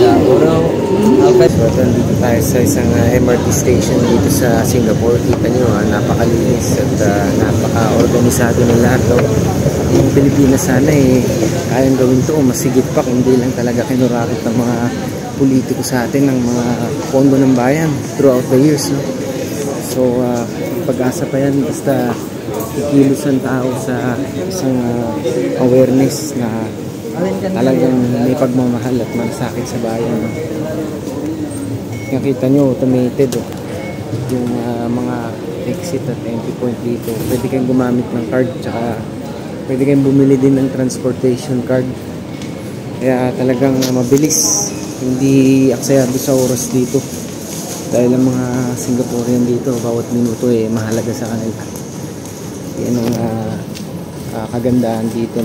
Singapore. Okay. So, dito tayo sa isang MRT station dito sa Singapore. Kita nyo, napakalinis at napaka-organisado ng lahat. No? Yung Pilipinas sana kayang gawin to, masigit pa, hindi lang talaga kinurakot ng mga politiko sa atin, ng mga pondo ng bayan throughout the years. No? So, pag-asa pa yan, basta kikilos ang tao sa isang awareness na talagang may pagmamahal at malasakit sa bayan. Nakita nyo, automated yung mga exit at entry point dito. Pwede kayong gumamit ng card, tsaka pwede kayong bumili din ng transportation card. Kaya talagang mabilis, hindi aksayado sa oras dito. Dahil ang mga Singaporean dito, bawat minuto mahalaga sa kanila. Yan ang kagandahan dito.